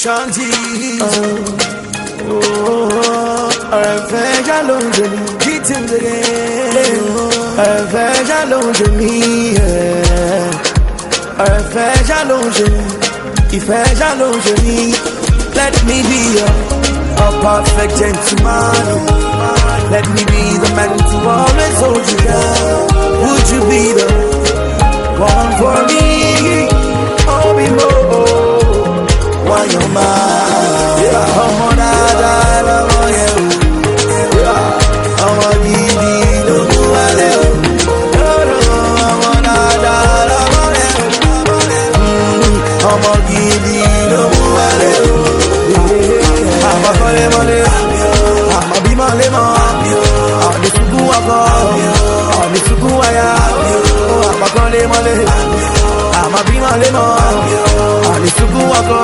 Shanties. Veja longe de mim, beating again. Veja longe de mim, veja longe de mim, e veja longe de mim. Let me be a perfect gentleman. Let me be the man to always hold you down. Would you be the one for me? Oh, be more. Why you're mine? I'm on that, I'm you. I'm on the no I'm on that, I'm on the no I'm a call money. I'm a be my lemon. I'm the sugu waka. I'm the sugu waya. I'm a call money. I'm a be my lemon. I'm the sugu waka.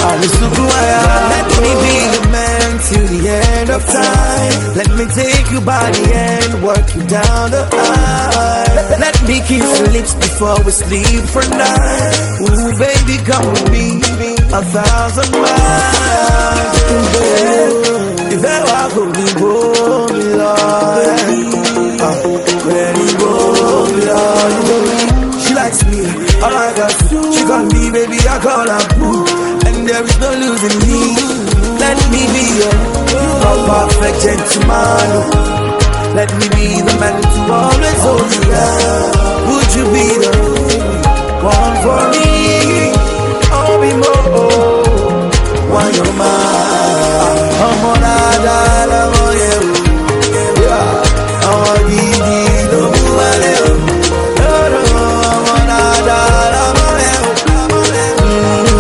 I'm the sugu waya. Let me be the man till the end of time. Let me take you by the hand, work you down the aisle. Let me kiss your lips before we sleep for night. Ooh, baby, come with me 1,000 miles. If ever could be born, she likes me, I like her. She call me baby, I call her boo. And there is no losing me. Let me be a perfect gentleman. Let me be the man to always hold you down. Would you be the one for me? Oh, be more. Why you're mine? I'm on that, I'm on you. I'm on the no I'm on that, I'm on the no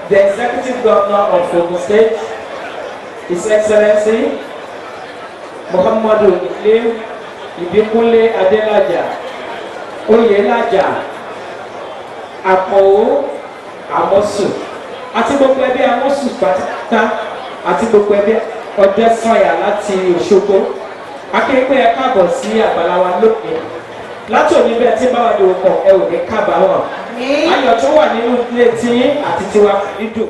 The Executive Governor of Ogun State, His Excellency Muhammadu Ibikunle Adelaja Oyelaja Akowo Amosun àti gbogbo ẹbí Amosun pátá àti gbogbo ẹbí Ọdẹ́sànyà láti Òṣogbo akéèpé ẹ káàbọ̀ sí àgbàlá wa lónìí láti òní bẹ́ẹ̀ tí bá wà ní òkò ẹ ò ní kábàámọ̀ ayọ̀ tó wà nínú ilé tí àti tiwa dídùn.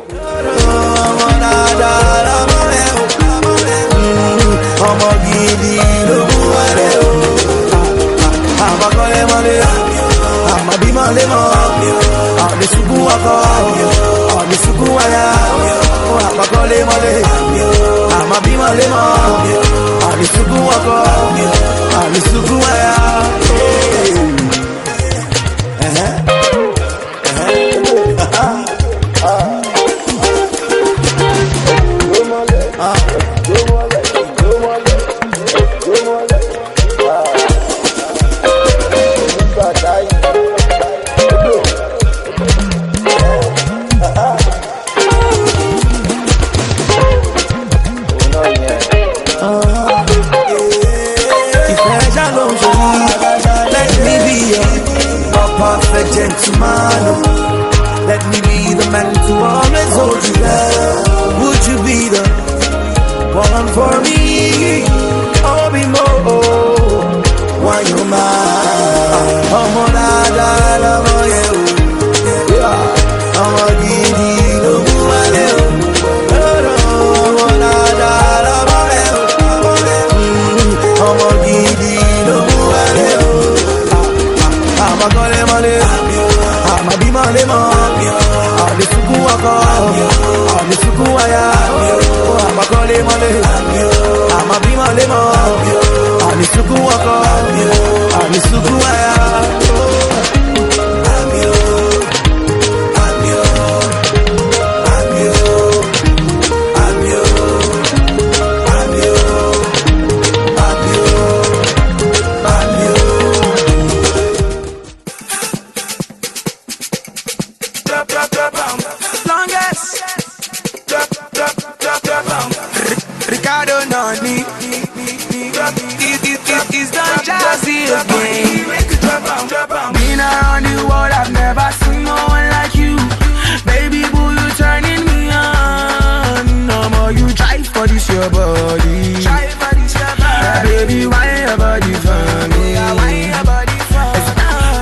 ọmọ gidi ló mú wẹrẹ o àbákọ́lé mọ́lé àmàbí mọ́lé mọ́ àdìsúkú ọkọ àdìsúkú wáyà àbákọ́lé mọ́lé àmàbí mọ́lé mọ́ àdìsúkú ọkọ àdìsúkú wáyà. gentleman. Let me be the man to always hold you down. Would you be the one for me? Or be more? Why you mad? Ọmọ dáadáa lọmọ yẹn o. Ọmọ gidi ló mú wálé o. Ọmọ dáadáa lọmọ yẹn o. Ọmọ gidi ló mú wálé o. Àmọ́ kọ́lé mọ́lé, àmọ́ bí mọ́lé mọ́. Àmì sunkún ọkọ, àmì sunkún aya. Àmọ́ kọ́lé mọ́lé, àmọ́ bí mọ́lé mọ́. Àmì sunkún ọkọ, àmì sunkún aya. Ricardo Nani, it's done jazzy again. Been around the world, I've never seen no one like you. Baby boo, you turning me on. No more you try for this your body. Yeah, baby, why your body for me?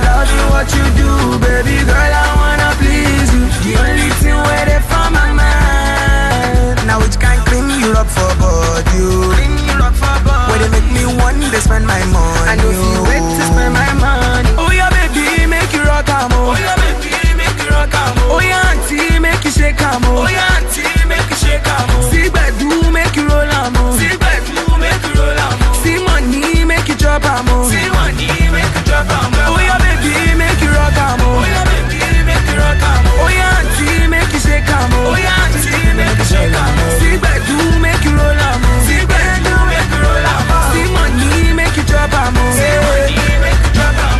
Love you what you do, baby girl, I wanna please you. The only thing where they from my mind. Now which can clean you up for body, where they make me want to spend my money. I know you wait to spend my money. Oh yeah, baby, make you rock 'em, oh. Oh yeah, baby, make you rock 'em, oh. Oh yeah, auntie, make you shake 'em, oh. Oh yeah, auntie, make you shake 'em, oh. See bedu, make you roll 'em, oh. See bedu, make you roll 'em, oh. See money, make you drop 'em, oh. See money, make you drop 'em, oh. Oh yeah, baby, make you rock 'em, oh. Oh yeah, baby, make you rock 'em, oh. Oh yeah, auntie, make you shake 'em, oh. Oh yeah, auntie, make you shake 'em, oh. See bedu, make you roll 'em, oh. See bedu, make you roll 'em, oh. See money, make you drop 'em, oh. See money, make you drop 'em, oh.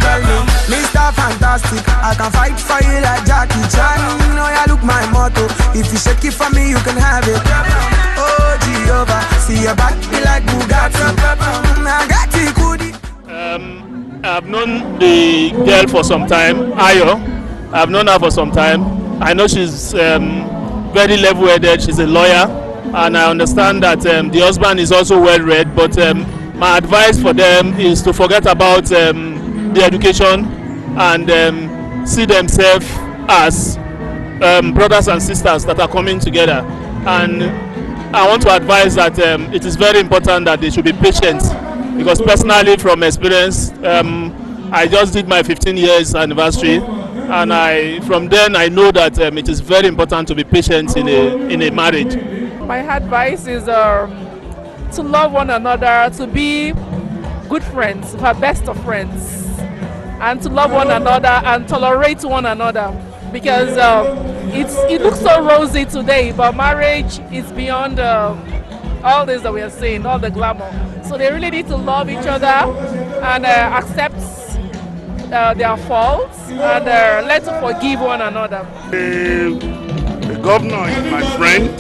Mr. Fantastic, I can fight for you like Jackie Chan. You know you look my motto. If you shake it for me, you can have it. Oh Jehovah, see your back be like Bugatti. I got it, goodie. I've known the girl for some time, Ayo. I've known her for some time. I know she's very level-headed. She's a lawyer, and I understand that the husband is also well-read. But my advice for them is to forget about the education and see themselves as brothers and sisters that are coming together. And I want to advise that it is very important that they should be patient, because personally, from experience, I just did my 15 years anniversary, and from then I know that it is very important to be patient in a marriage. My advice is to love one another, to be good friends, our best of friends, and to love one another and tolerate one another, because it looks so rosy today, but marriage is beyond all this that we are seeing, all the glamour. So they really need to love each other and accept their faults and learn to forgive one another. The governor is my friend,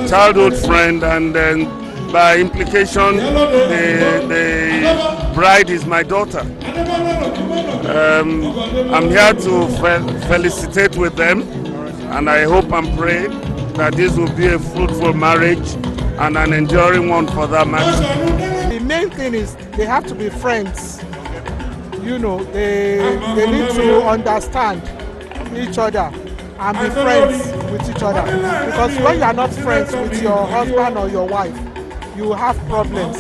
childhood friend, and then by implication, the bride is my daughter. I'm here to felicitate with them, and I hope and pray that this will be a fruitful marriage and an enduring one for that matter. The main thing is they have to be friends. You know, they need to understand each other and be friends with each other. Because when you are not friends with your husband or your wife, you have problems.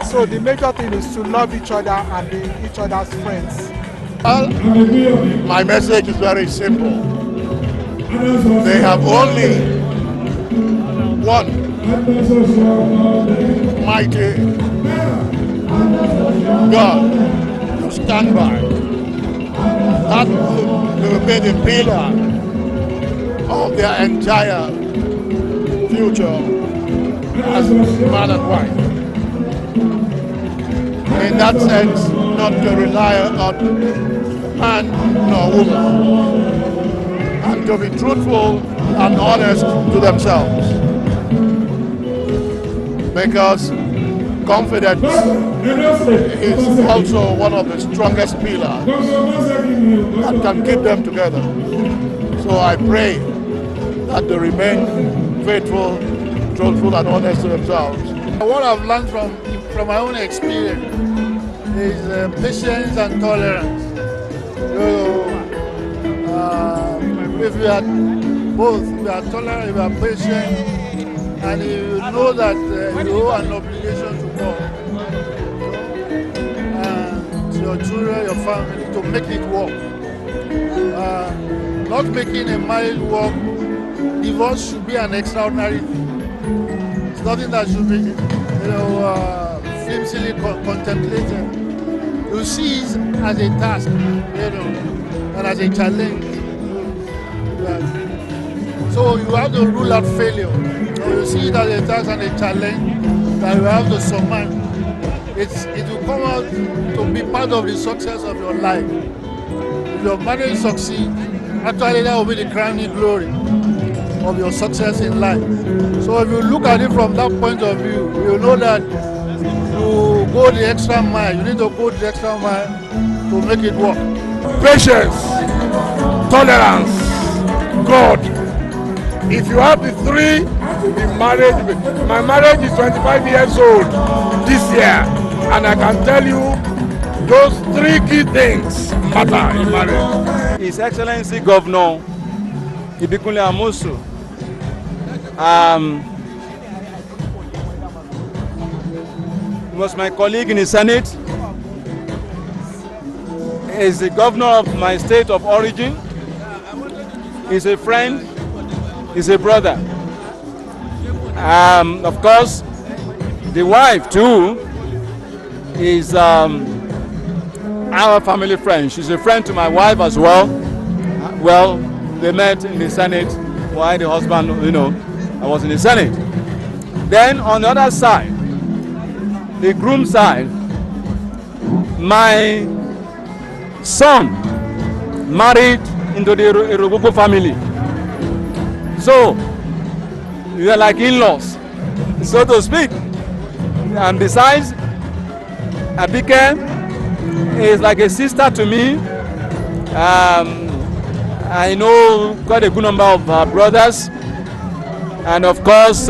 So the major thing is to love each other and be each other's friends. Well, my message is very simple. They have only one mighty God to stand by. That will be the pillar of their entire future as man and wife. In that sense, not to rely on man nor woman, and to be truthful and honest to themselves. Because confidence is also one of the strongest pillars that can keep them together. So I pray that they remain faithful, truthful, and honest to themselves. What I've learned from my own experience is patience and tolerance. If you are both, if you are tolerant, if you are patient, and you know that you owe an obligation to God and to your children, your family, to make it work. Not making a marriage work, divorce should be an extraordinary thing. It's nothing that should be, flimsily contemplated. You see it as a task, and as a challenge. So you have to rule out failure. So you see it as a task and a challenge that you have to surmount. It will come out to be part of the success of your life. If your marriage succeeds, actually that will be the crowning glory of your success in life. So if you look at it from that point of view, you know that you go the extra mile. You need to go the extra mile to make it work. Patience, tolerance, God. If you have the three, my marriage is 25 years old this year, and I can tell you those three key things matter in marriage. His Excellency Governor Ibikunle Amosun was my colleague in the Senate. He is the governor of my state of origin. He's a friend. He's a brother. Of course, the wife too is our family friend. She's a friend to my wife as well. Well, they met in the Senate while the husband, I was in the Senate. Then on the other side, the groom side, my son married into the Erewa family. So, we are like in-laws, so to speak. And besides, Abike is like a sister to me. I know quite a good number of brothers. And of course,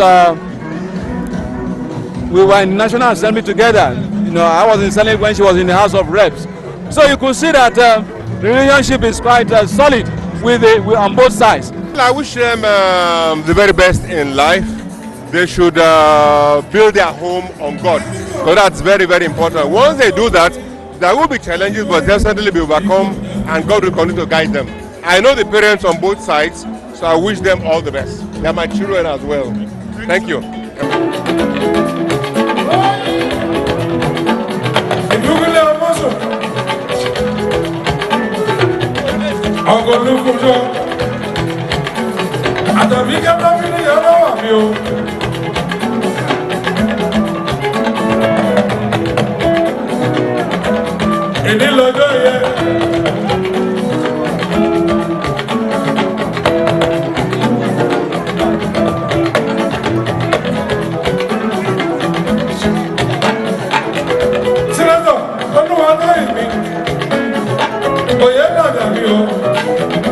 we were in the National Assembly together. I was in the Senate when she was in the House of Reps. So you could see that the relationship is quite solid on both sides. I wish them the very best in life. They should build their home on God. So that's very, very important. Once they do that, there will be challenges, but they'll certainly be overcome, and God will continue to guide them. I know the parents on both sides, so I wish them all the best. They're my children as well. Thank you.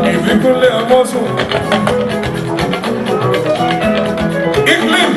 Ibikunle Amosun. England.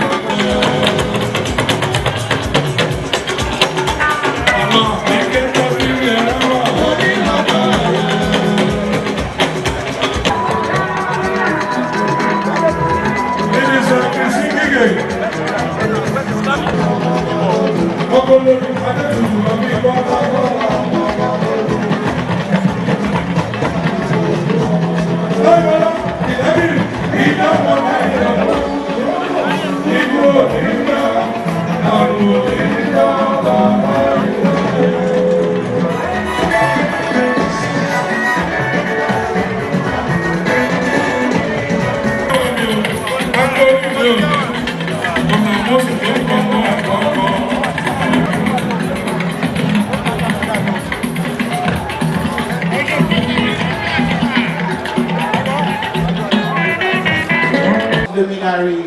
Luminary,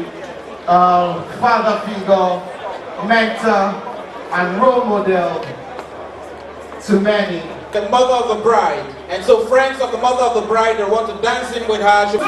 father figure, mentor, and role model to many. The mother of the bride. And so friends of the mother of the bride that want to dance in with her should...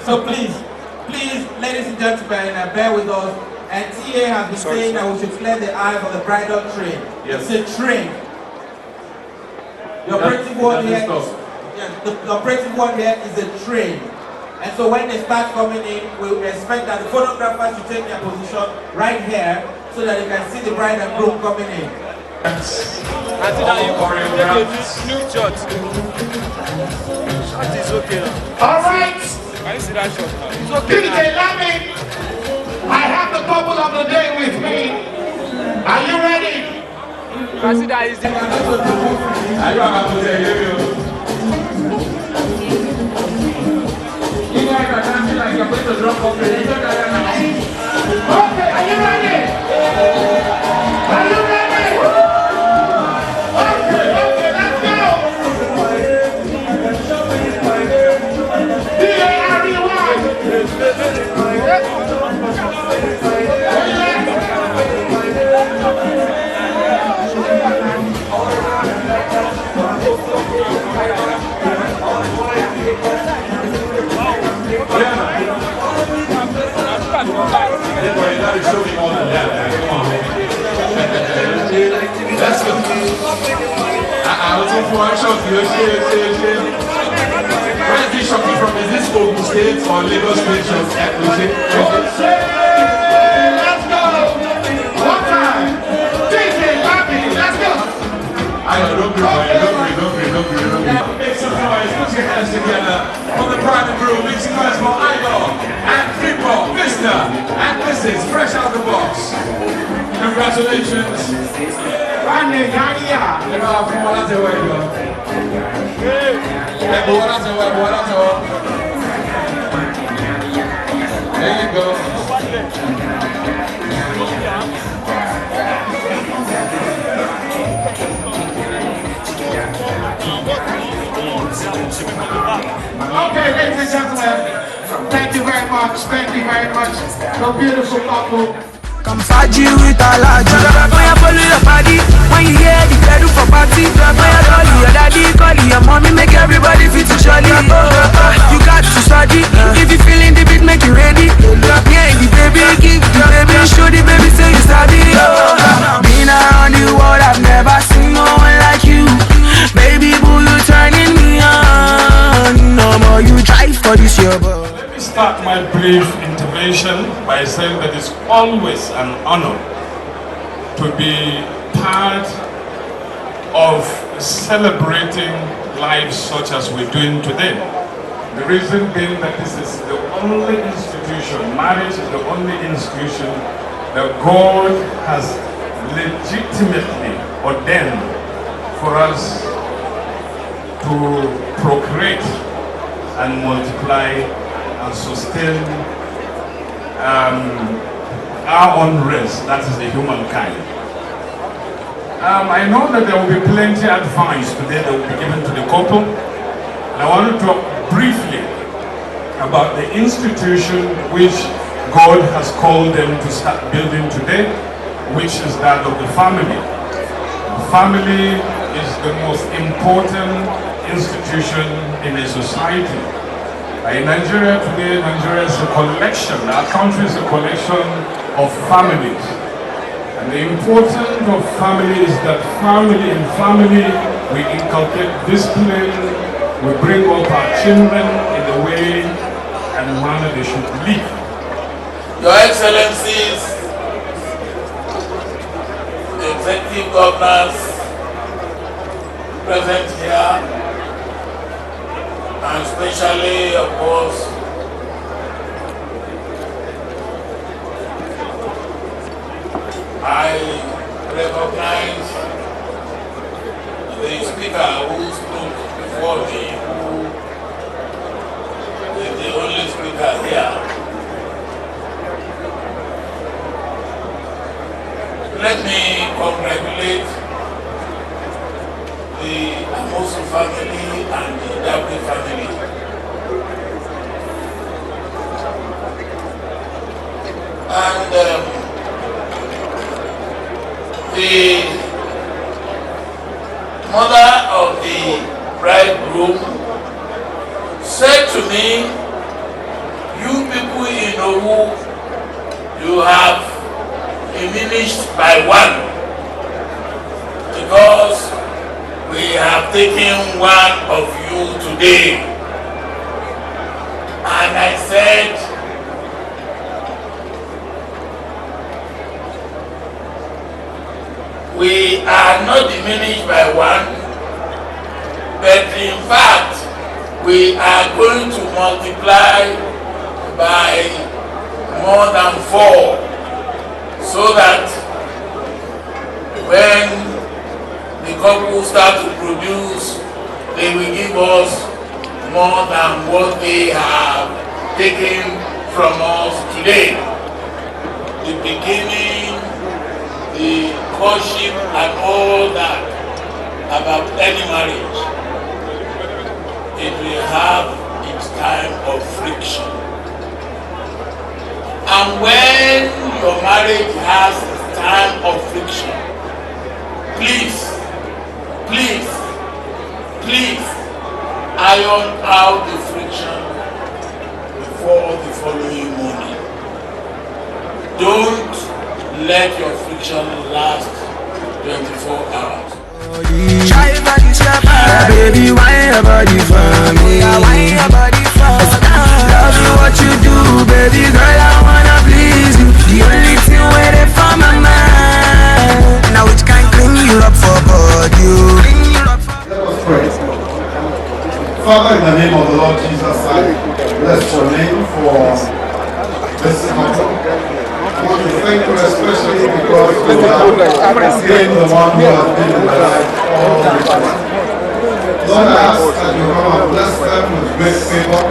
So please, ladies and gentlemen, bear with us. And TA has been saying that we should clear the aisle for the bridal train. Yes. It's a train. The operative word here the operative word here is a train. And so when they start coming in, we expect that the photographers should take their position right here so that they can see the bride and groom coming in. All right. DJ Lamin, I have the couple of the day with me. Are you ready? You guys are dancing like you're going to drop off the Okay, are you ready? Are you ready? Okay, let's go. Let's go. I was in for one shot. Where is this shopping from? Is this Ogun State or Lagos State? Let's go. One time. DJ Lamin, let's go. Don't breathe. Make some noise. Put your hands together for the bride and groom. Make some noise for Igor and Creepo, Mr. and Mrs. Fresh out the box. Congratulations. There you go. Okay, ladies and gentlemen, thank you very much. Thank you very much. The beautiful couple. Come faji with a large. When you follow your body, when you hear the pedal for party, when you call your daddy, call your mommy, make everybody feel to jolly. You got to study. If you feeling the beat, make you ready. Yeah, the baby, give the baby, show the baby, say you study. Been around the world, I've never seen no one like you. Baby boo, you turning me on. No more you drive for this year, bro. Let me start my brief intervention by saying that it's always an honor to be part of celebrating lives such as we're doing today. The reason being that this is the only institution, marriage is the only institution that God has legitimately ordained for us to procreate and multiply and sustain our own race, that is the humankind. I know that there will be plenty of advice today that will be given to the couple. And I want to talk briefly about the institution which God has called them to start building today, which is that of the family. The family is the most important institution in a society. In Nigeria today, Nigeria is a collection, our country is a collection of families. And the importance of family is that in family, we inculcate discipline, we bring up our children in the way and manner they should live. Your Excellencies, the executive governors present here, and especially, of course, I recognize the speaker who spoke before me, who is the only speaker here. Let me congratulate the Amosun family and the Dabiri family. And the mother of the bridegroom said to me, you people in Owu, you have diminished by one, because we have taken one of you today. And I said, we are not diminished by one, but in fact, we are going to multiply by more than 4, so that when the couple start to produce, they will give us more than what they have taken from us today. The beginning, the courtship and all that about any marriage, it will have its time of friction. And when your marriage has its time of friction, please, please, please iron out the friction before the following morning. Don't let your friction last 24 hours. Baby, why your body for me? Love you what you do, baby girl, I wanna please you. The only thing waiting for my mind. Now which can clean you up for body. Let us pray. Father, in the name of the Lord Jesus, I bless your name for this couple. I want to thank you especially because you have been the one who has been in my life all the time. Lord, I ask that you come and bless them with great favor,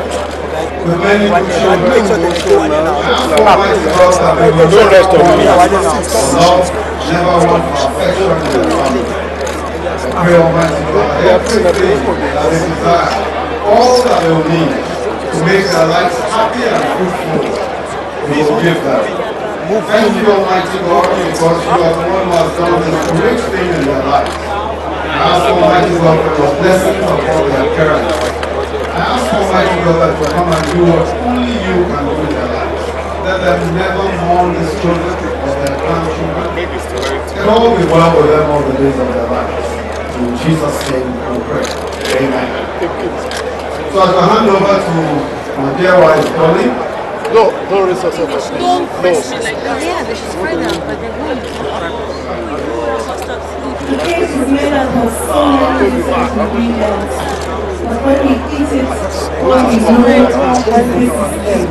with many good children. I ask for Almighty God that they will not rest on me. Love, never want for affection in their family. I pray, Almighty God, everything that they desire, all that they will need to make their lives happy and fruitful, you will give them. Thank you, Almighty God, because you are the one who has done this great thing in their lives. I ask Almighty God for your blessings upon their parents. I ask Almighty God that you come and do what only you can do in their lives. Let them never mourn these children or their grandchildren. It all be well with them all the days of their lives. In Jesus' name we pray. Amen. So as I hand over to my dear wife, Dolly. No, don't raise yourself. Don't press me like that. Yeah, they should spread out, but they're going to. The cake is made out of so many different ingredients, but when we eat it, what we know is this is cake.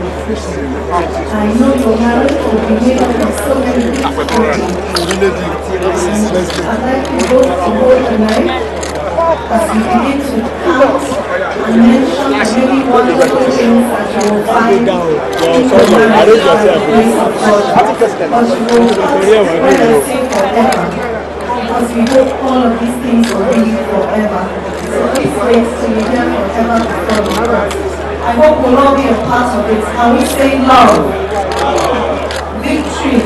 I know your marriage will be made out of so many different ingredients. I'd like you both to hold the knife as we begin to count and mention the many wonderful things that you will find in the marriage by the grace of God. But you will spread and sing forever, because we hope all of these things will be forever. So please wait till you hear forever before us. I hope we'll all be a part of it. Can we say love, victory,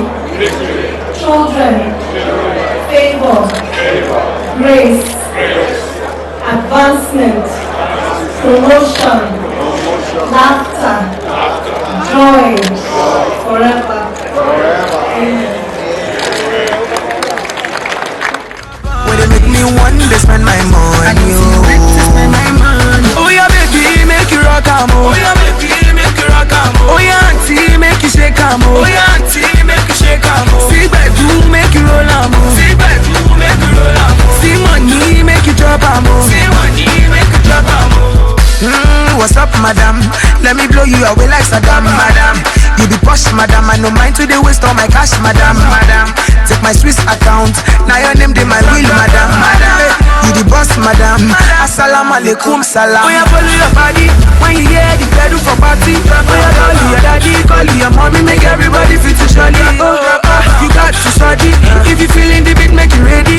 children, favor, grace, advancement, promotion, laughter, joy, forever. Amen. When they make me want to spend my money, oh rock am, oh yeah, make you rock am, oh yeah, auntie, make you shake am, oh yeah, auntie, make you shake am, oh see bedu, make you roll am, oh see bedu, make you roll am, oh see money, make you drop am, oh see money, make you drop am, oh. What's up, madam? Let me blow you away like Saddam, madam. You be posh, madam. I no mind to the waste all my cash, madam, madam. Take my Swiss account. Now your name dey my will, madam, madam. You the boss, madam. Assalamu alaikum, salam. Oh yeah, follow your body when you hear the pedal for party. Oh yeah, call your daddy, call your mommy, make everybody feel to surely. You got to study. If you feeling the beat, make you ready.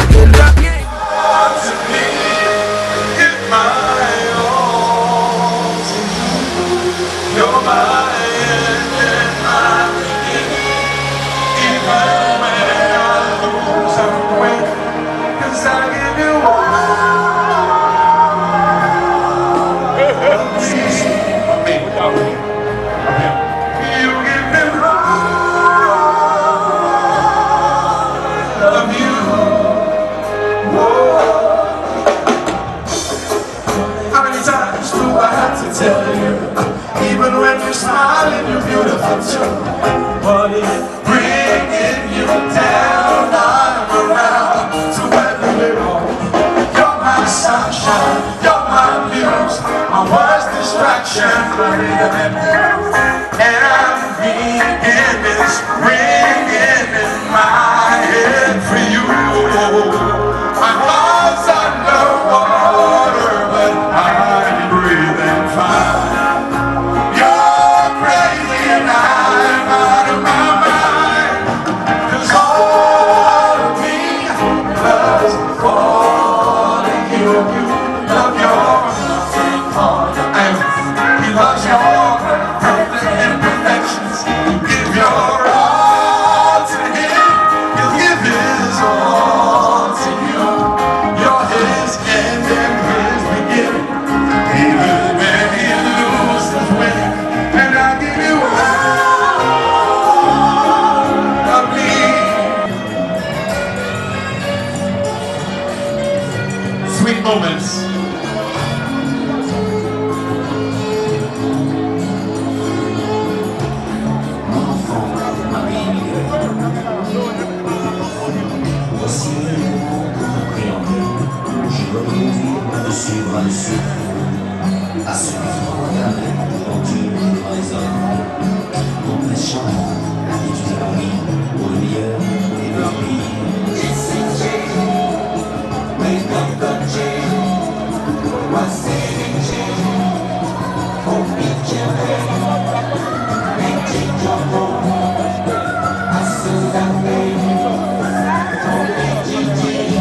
Even when you're smiling, you're beautiful too. What is bringing you down? I'm around to weather it all. You're my sunshine, you're my muse, my worst distraction, my rhythm and everything is ringing in my head for you. My heart's underwater, but I'm breathing fine. Sweet moments. À ce pour continuer devant les hommes. Mon très charmant, et tu t'es pris pour le meilleur et le pire. Make up the change, what's in change? Oh, meet your head, make change your home. I saw that way, oh, make change.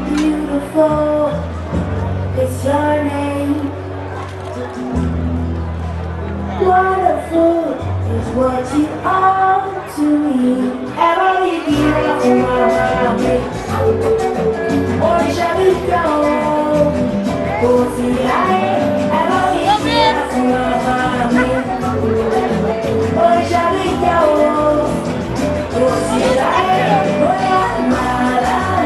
Beautiful, it's your name. Wonderful is what you are to me. Ever leave you around me? Or shall we go? Go see I ever leave you around me? Or shall we go? Go see I go my life.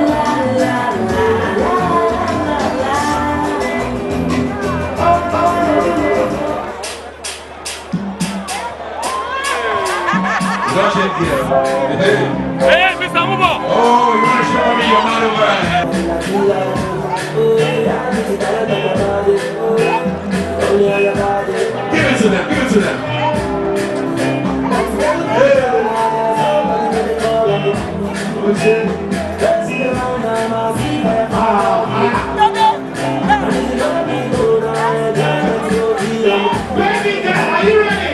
Such a girl. Hey, Mr. Mubo. Oh, you want to show me your man over here? Give it to them, give it to them. Baby girl, are you ready?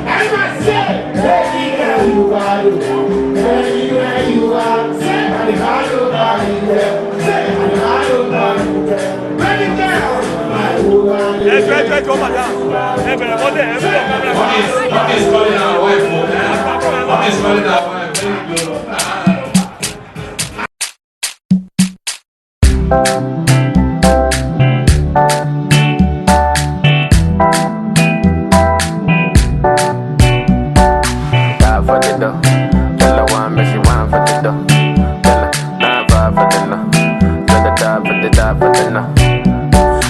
Everybody say, baby girl, you are you. Anywhere you are, say, and if I don't buy you there, say, and if I don't buy you there. Baby girl, my woman. Hey, Mommy is calling our wife. Mommy is calling our wife.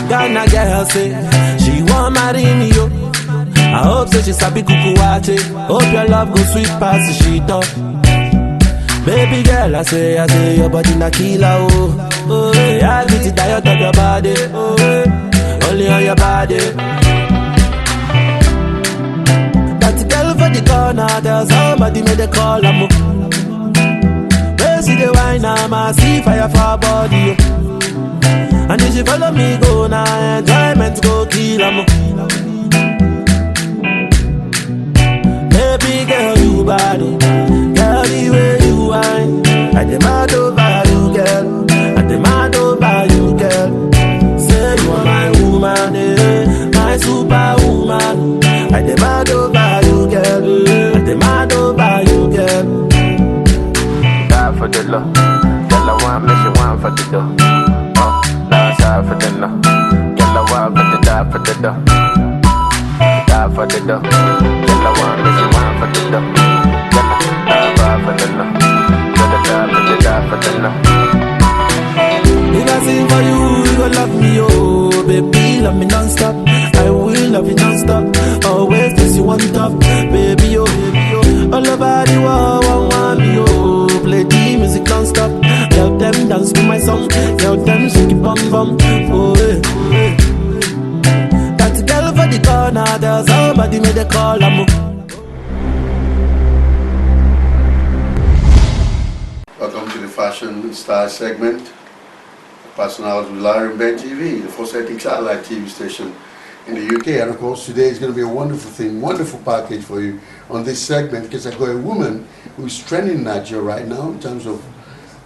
Ghana girl say she want marry me yo. I hope say she sabi kukuwache. Hope your love go sweet past the sheet up. Baby girl, I say your body na killer oh. Oh, yeah, I get it tired of your body. Oh, only on your body. That girl for the corner, tell somebody make the call I'm up. Where see the wine, I see fire for her body. Oh. And if you follow me, go now, enjoyment go kill 'em. Baby girl, you bad, girl, the way you whine. I demand over you, girl. I demand over you, girl. Say you are my woman, my superwoman. I demand over you, girl. I demand over you, girl. Die for the love, girl, I want me, she want for the dough. For the no, girl I want for the die for the dough. Die for the dough, girl I want me, she want for the dough. Girl I die for the no, girl I die for the no. If I sing for you, you gon' love me, oh baby, love me non-stop. I will love you non-stop. Always place you on top, baby, oh baby, oh. All over the world, want me, oh. Play the music non-stop. Tell them dance to my song. Tell them shake it bum bum. Oh yeah, oh, yeah. That girl for the corner, there's somebody made a call. Welcome to the Fashion Star segment. Personality with Larry and Ben TV, the first ethnic satellite TV station in the UK. And of course, today is going to be a wonderful thing, wonderful package for you on this segment, because I've got a woman who's trending in Nigeria right now in terms of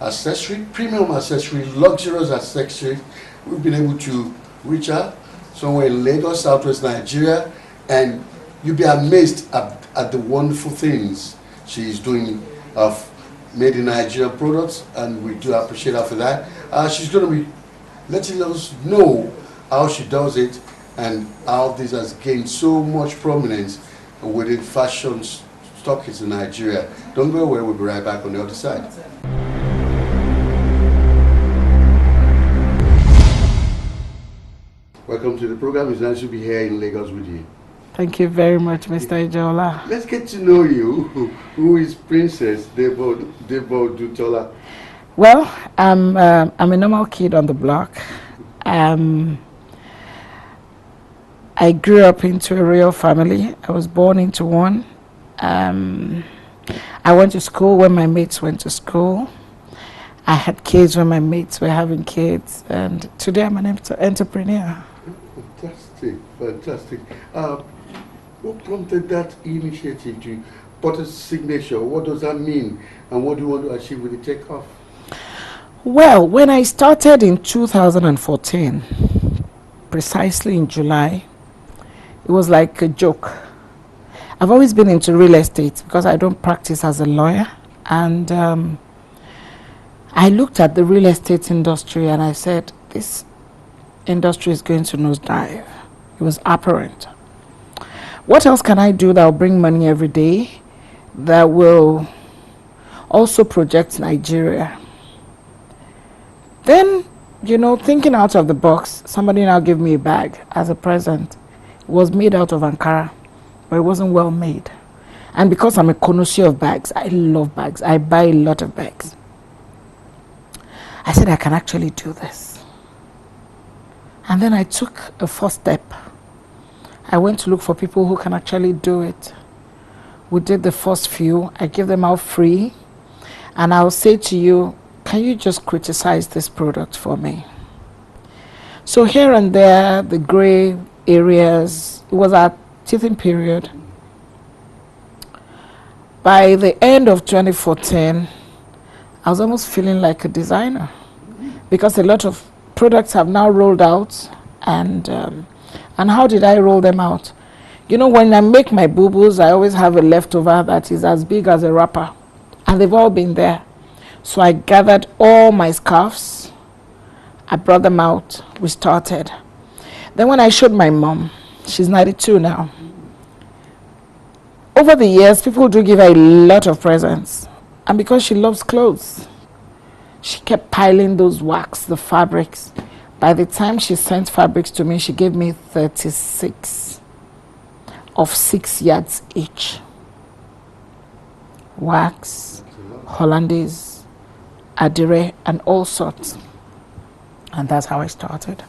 accessory, premium accessory, luxurious accessory. We've been able to reach her somewhere in Lagos, Southwest Nigeria, and you'll be amazed at the wonderful things she's doing of made in Nigeria products, and we do appreciate her for that. She's going to be letting us know how she does it and how this has gained so much prominence within fashion stockists in Nigeria. Don't go away, we'll be right back on the other side. Welcome to the program. It's nice to be here in Lagos with you. Thank you very much, Mr. Ijola. Let's get to know you. Who is Princess Debo Dutola? Well, I'm a normal kid on the block. I grew up into a royal family. I was born into one. I went to school when my mates went to school. I had kids when my mates were having kids. And today I'm an entrepreneur. Fantastic, fantastic. What prompted that initiative to put a signature? What does that mean? And what do you want to achieve with the takeoff? Well, when I started in 2014, precisely in July, it was like a joke. I've always been into real estate because I don't practice as a lawyer. And I looked at the real estate industry and I said, this industry is going to nosedive. It was apparent. What else can I do that will bring money every day, that will also project Nigeria? Then, you know, thinking out of the box, somebody now gave me a bag as a present. It was made out of Ankara, but it wasn't well made. And because I'm a connoisseur of bags, I love bags. I buy a lot of bags. I said, I can actually do this. And then I took a first step. I went to look for people who can actually do it. We did the first few. I gave them out free. And I'll say to you, can you just criticize this product for me? So here and there, the gray areas, it was our teething period. By the end of 2014, I was almost feeling like a designer because a lot of products have now rolled out. And how did I roll them out? You know, when I make my boo-boos, I always have a leftover that is as big as a wrapper. And they've all been there. So I gathered all my scarves. I brought them out. We started. Then when I showed my mom, she's 92 now. Over the years, people do give her a lot of presents. And because she loves clothes, she kept piling those wax, the fabrics. By the time she sent fabrics to me, she gave me 36 of 6 yards each. Wax, Hollandaise, Adire, and all sorts. And that's how I started.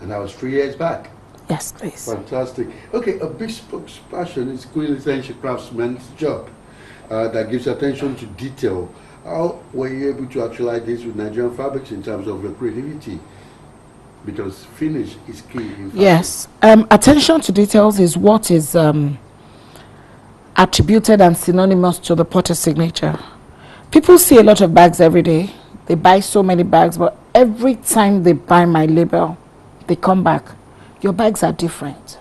And that was 3 years back? Yes, please. Fantastic. Okay, a bespoke fashion is quintessential craftsman's job that gives attention to detail. How were you able to actualize this with Nigerian fabrics in terms of your creativity? Because finish is key in fashion. Yes. Attention to details is what is attributed and synonymous to the Porter signature. People see a lot of bags every day. They buy so many bags, but every time they buy my label, they come back. Your bags are different.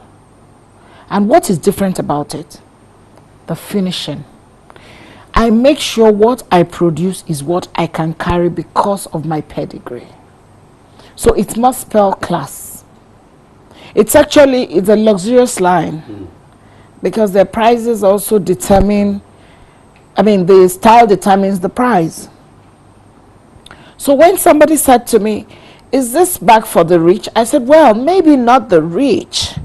And what is different about it? The finishing. I make sure what I produce is what I can carry because of my pedigree. So it must spell class. It's a luxurious line because the prices also determine, the style determines the price. So when somebody said to me, is this bag for the rich? I said, well, maybe not the rich,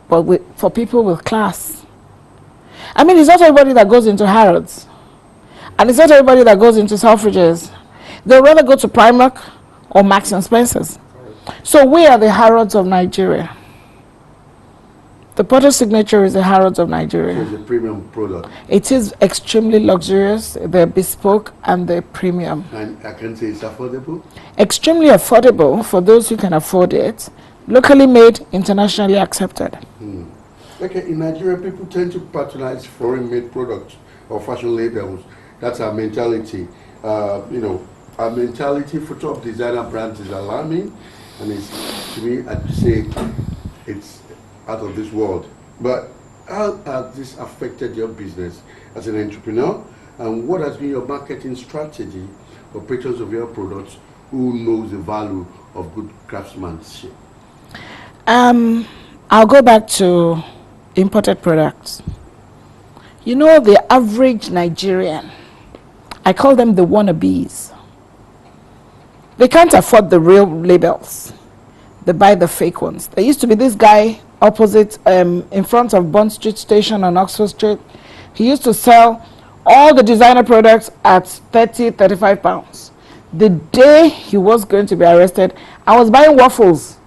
but for people with class. It's not everybody that goes into Harrods. And it's not everybody that goes into Selfridges. They'll rather go to Primark or Marks and Spencer's. So we are the Harrods of Nigeria. The Porter signature is the Harrods of Nigeria. So it's a premium product. It is extremely luxurious. They're bespoke and they're premium. And I can say it's affordable? Extremely affordable for those who can afford it. Locally made, internationally accepted. Okay, in Nigeria, people tend to patronize foreign-made products or fashion labels. That's our mentality. Our mentality for top designer brands is alarming, and it's, to me, I'd say it's out of this world. But how has this affected your business as an entrepreneur, and what has been your marketing strategy for patrons of your products who knows the value of good craftsmanship? I'll go back to imported products. The average Nigerian, I call them the wannabes. They can't afford the real labels. They buy the fake ones. There used to be this guy opposite, in front of Bond Street Station on Oxford Street. He used to sell all the designer products at 35 pounds. The day he was going to be arrested, I was buying waffles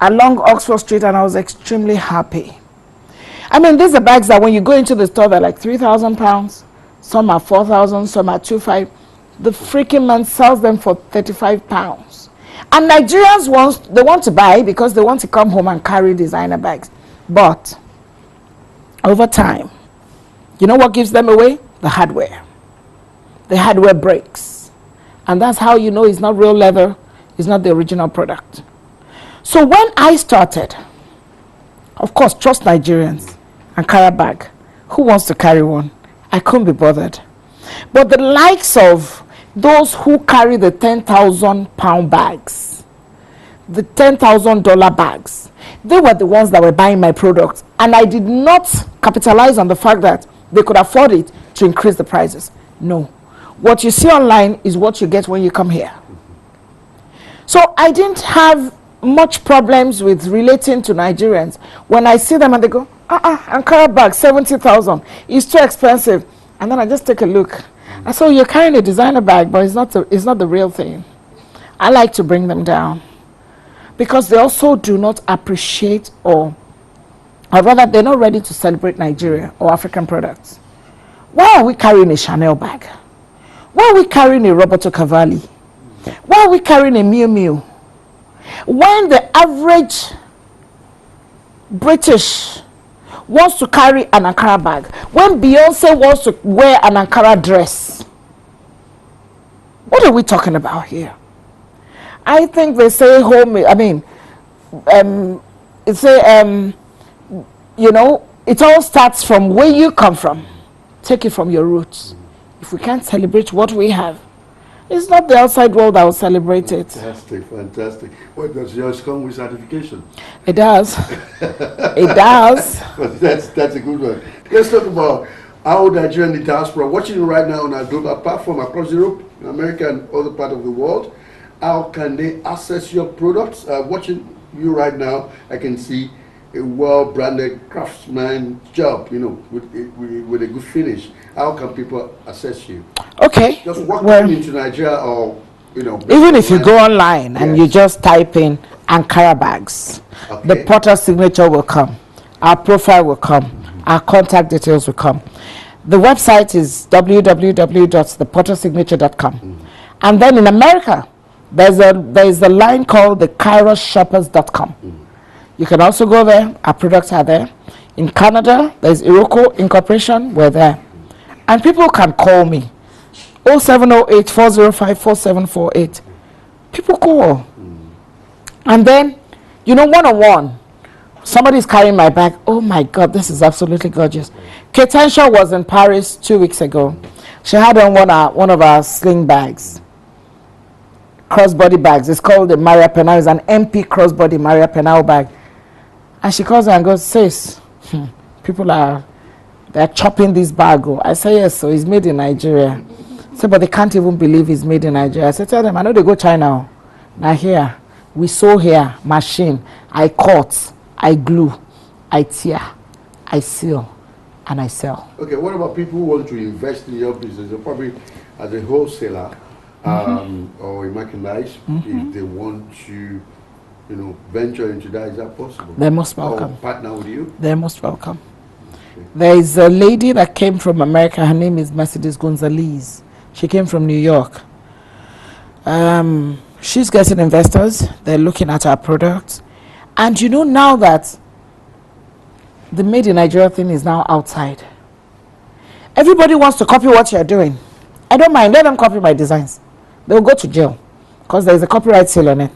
along Oxford Street and I was extremely happy. These are bags that when you go into the store, they're like 3,000 pounds. Some are 4,000, some are 2,500. The freaking man sells them for 35 pounds. And Nigerians want to buy because they want to come home and carry designer bags. But over time, you know what gives them away? The hardware. The hardware breaks. And that's how you know it's not real leather, it's not the original product. So when I started, of course, trust Nigerians and carry a bag. Who wants to carry one? I couldn't be bothered. But the likes of those who carry the 10,000 pound bags, the $10,000 bags, they were the ones that were buying my products. And I did not capitalize on the fact that they could afford it to increase the prices. No. What you see online is what you get when you come here. So I didn't have much problems with relating to Nigerians. When I see them and they go, Ankara bag, 70,000. It's too expensive. And then I just take a look. I said, you're carrying a designer bag, but it's not the real thing. I like to bring them down because they also do not appreciate or rather they're not ready to celebrate Nigeria or African products. Why are we carrying a Chanel bag? Why are we carrying a Roberto Cavalli? Why are we carrying a Miu Miu? When the average British wants to carry an Ankara bag, when Beyonce wants to wear an Ankara dress, what are we talking about here? I think they say home, I mean, you know, it all starts from where you come from. Take it from your roots. If we can't celebrate what we have, it's not the outside world that will celebrate it. Fantastic, fantastic. What does yours come with certification? It does. It does. But that's a good one. Let's talk about how Nigerian in the diaspora watching you right now on our global platform across Europe, America, and other parts of the world. How can they access your products? Watching you right now, I can see a well-branded craftsman job, you know, with a good finish. How can people access you? Okay. Just walk into Nigeria, or you know. Even if you go online and you just type in Ankara bags, the Potter signature will come, our profile will come, our contact details will come. The website is www.thepottersignature.com, and then in America, there's a line called the kairoshoppers.com. You can also go there. Our products are there. In Canada, there's Iroko Incorporation. We're there. And people can call me. 0708-405-4748. People call. And then, you know, one-on-one, somebody's carrying my bag. Oh, my God, this is absolutely gorgeous. Ketensha was in Paris 2 weeks ago. She had on one of our sling bags. Crossbody bags. It's called the Maria Penal. It's an MP crossbody Maria Penal bag. And she calls me and goes, sis, people they're chopping this bag. I say, yes, so it's made in Nigeria. So, but they can't even believe it's made in Nigeria. I said, tell them, I know they go China. Now here, we sew here, machine. I cut, I glue, I tear, I seal, and I sell. Okay, what about people who want to invest in your business? Probably as a wholesaler or a merchandise, if they want to, you know, venture into that, is that possible? They're most welcome. Or partner with you? They're most welcome. Okay. There is a lady that came from America. Her name is Mercedes Gonzalez. She came from New York. She's getting investors. They're looking at our products. And you know, now that the made in Nigeria thing is now outside, everybody wants to copy what you're doing. I don't mind. Let them copy my designs. They'll go to jail because there's a copyright seal on it.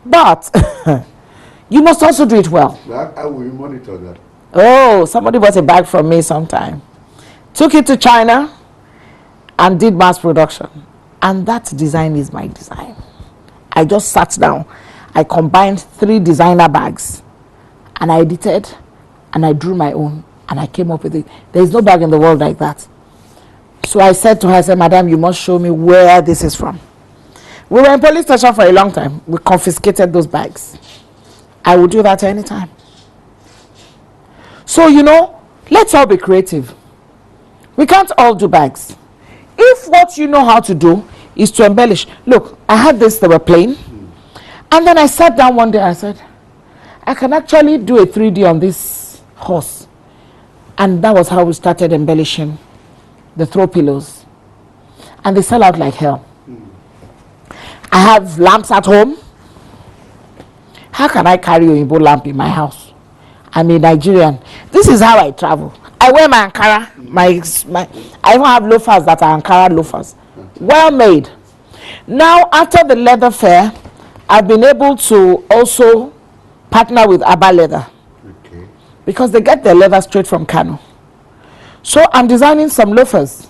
But you must also do it well. How will you monitor that? Oh, somebody bought a bag from me sometime. Took it to China and did mass production. And that design is my design. I just sat down. I combined 3 designer bags. And I edited. And I drew my own. And I came up with it. There is no bag in the world like that. So I said to her, I said, Madam, you must show me where this is from. We were in police station for a long time. We confiscated those bags. I will do that anytime. So, you know, let's all be creative. We can't all do bags. If what you know how to do is to embellish. Look, I had this, they were plain. And then I sat down one day, I said, I can actually do a 3D on this horse. And that was how we started embellishing the throw pillows. And they sell out like hell. I have lamps at home. How can I carry a Igbo lamp in my house? I'm a Nigerian. This is how I travel. I wear my Ankara. I even have loafers that are Ankara loafers. Well made. Now, after the leather fair, I've been able to also partner with Abba Leather. Okay. Because they get their leather straight from Kano. So I'm designing some loafers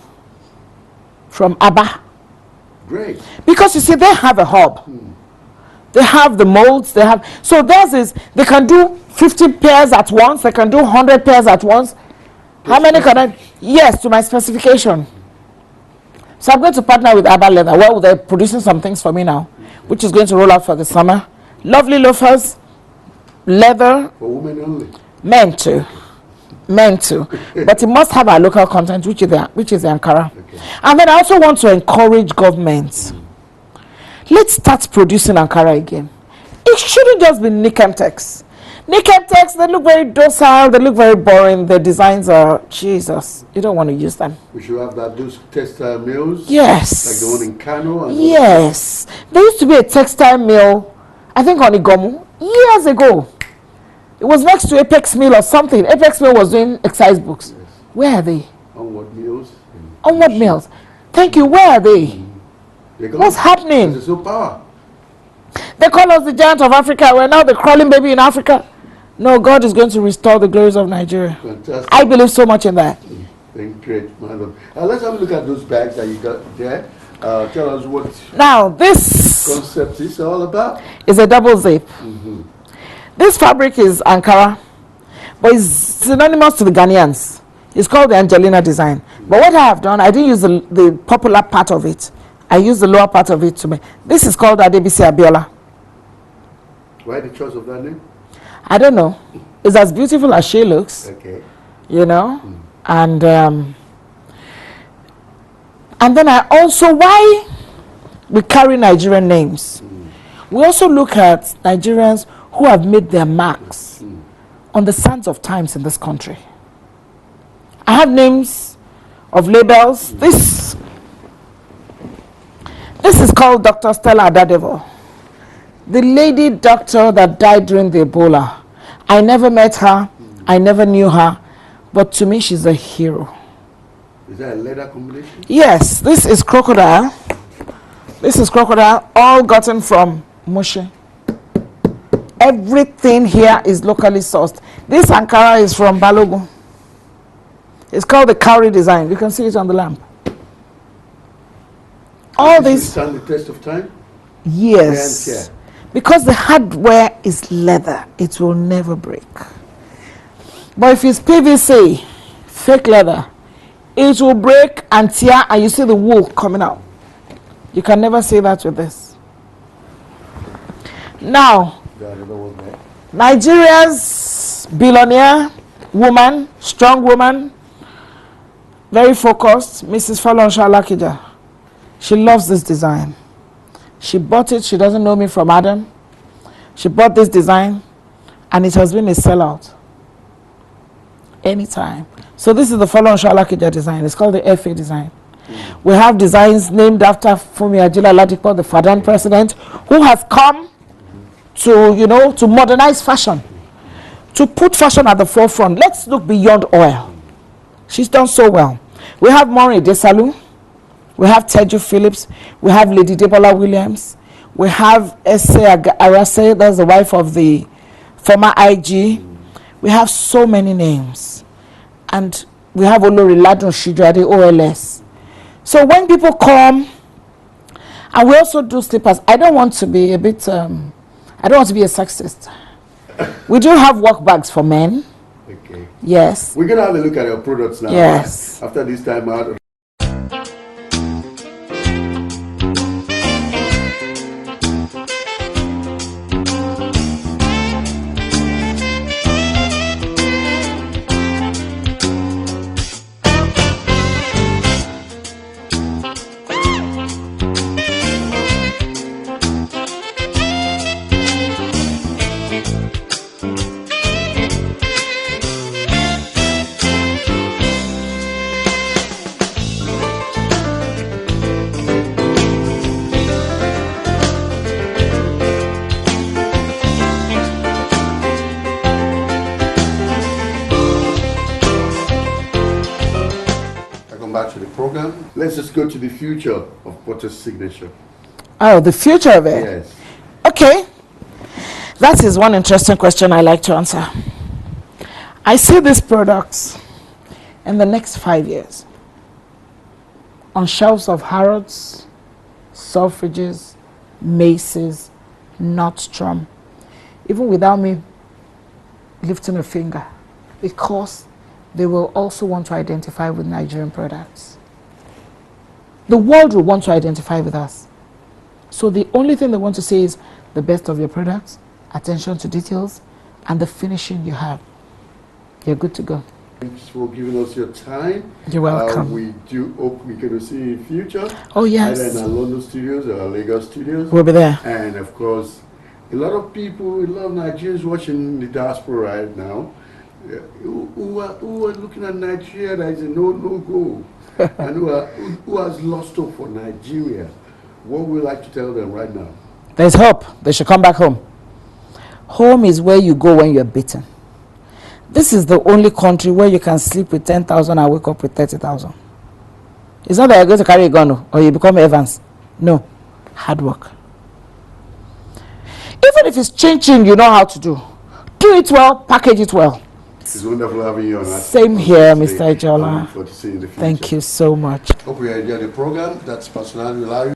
from Abba. Great. Because you see, they have a hub. They have the molds. They have, so theirs is, they can do 50 pairs at once. They can do 100 pairs at once. How many can I? Yes, to my specification. So I'm going to partner with Abba Leather. Well, they're producing some things for me now, which is going to roll out for the summer. Lovely loafers, leather. For women only. Men too. meant to. But it must have our local content, which is the Ankara. Okay. And then I also want to encourage governments. Let's start producing Ankara again. It shouldn't just be Nikemtex. Nikemtex, they look very docile, they look very boring, their designs are, Jesus, you don't want to use them. We should have those textile mills. Yes. Like the one in Kano. And yes. There used to be a textile mill, I think on Igomu, years ago. It was next to Apex Mill or something. Apex Mill was doing exercise books. Yes. Where are they? Onward Mills. Onward Mills. Thank you. Where are they? What's happening? There's no power. They call us the giant of Africa. We're now the crawling baby in Africa. No, God is going to restore the glories of Nigeria. Fantastic. I believe so much in that. Great, madam. Let's have a look at those bags that you got there. Tell us what now this concept is all about. It's a double zip. This fabric is Ankara, but it's synonymous to the Ghanaians. It's called the Angelina design. But what I have done, I didn't use the popular part of it. I used the lower part of it to make. This is called Adebisi-Abiola. Why the choice of that name? I don't know. It's as beautiful as she looks. Okay. You know? And then I also, why we carry Nigerian names? We also look at Nigerians who have made their marks on the sands of times in this country. I have names of labels. This is called Dr. Stella Adadevo, the lady doctor that died during the Ebola. I never met her, I never knew her, but to me she's a hero. Is that a leather combination? Yes, this is crocodile. This is crocodile, all gotten from Moshe. Everything here is locally sourced. This Ankara is from Balogun. It's called the Cowrie design. You can see it on the lamp. All this stand the test of time? Yes. Because the hardware is leather, it will never break. But if it's PVC, fake leather, it will break and tear, and you see the wool coming out. You can never say that with this. Now, Nigeria's billionaire woman, strong woman, very focused, Mrs. Falonsha Lakija. She loves this design. She bought it. She doesn't know me from Adam. She bought this design, and it has been a sellout. Anytime. So this is the Falonsha Lakija design. It's called the FA design. We have designs named after Fumi Ajila Ladipo, the Fadan president, who has come to, you know, to modernize fashion, to put fashion at the forefront. Let's look beyond oil. She's done so well. We have Maureen Desalu. We have Teju Phillips. We have Lady Debola Williams. We have Ese Arase, that's the wife of the former IG. We have so many names. And we have Olori Ladun Shidrade, OLS. So when people come, and we also do slippers, I don't want to be a bit, I don't want to be a sexist. We do have work bags for men. Okay. Yes. We're going to have a look at your products now. Yes. After this time out. Let's just go to the future of Potter's signature. Oh, the future of it? Yes. Okay. That is one interesting question I like to answer. I see these products in the next 5 years on shelves of Harrods, Selfridges, Macy's, Nordstrom, even without me lifting a finger, because they will also want to identify with Nigerian products. The world will want to identify with us. So the only thing they want to say is the best of your products, attention to details, and the finishing you have. You're good to go. Thanks for giving us your time. You're welcome. We do hope we can see you in future. Oh, yes. Either in our London studios or our Lagos studios. We'll be there. And of course, a lot of people, a lot of Nigerians watching the diaspora right now, who are looking at Nigeria that is a no-go, and who has lost hope for Nigeria. What would you like to tell them right now? There's hope. They should come back home. Home is where you go when you're beaten. This is the only country where you can sleep with 10,000 and wake up with 30,000. It's not that you're going to carry a gun or you become Evans. No. Hard work. Even if it's changing, you know how to do. Do it well, package it well. It's wonderful having you on. Same here, Mr. Ejola. For to see you in the future. Thank you so much. Hope you enjoyed the program. That's Personality Live.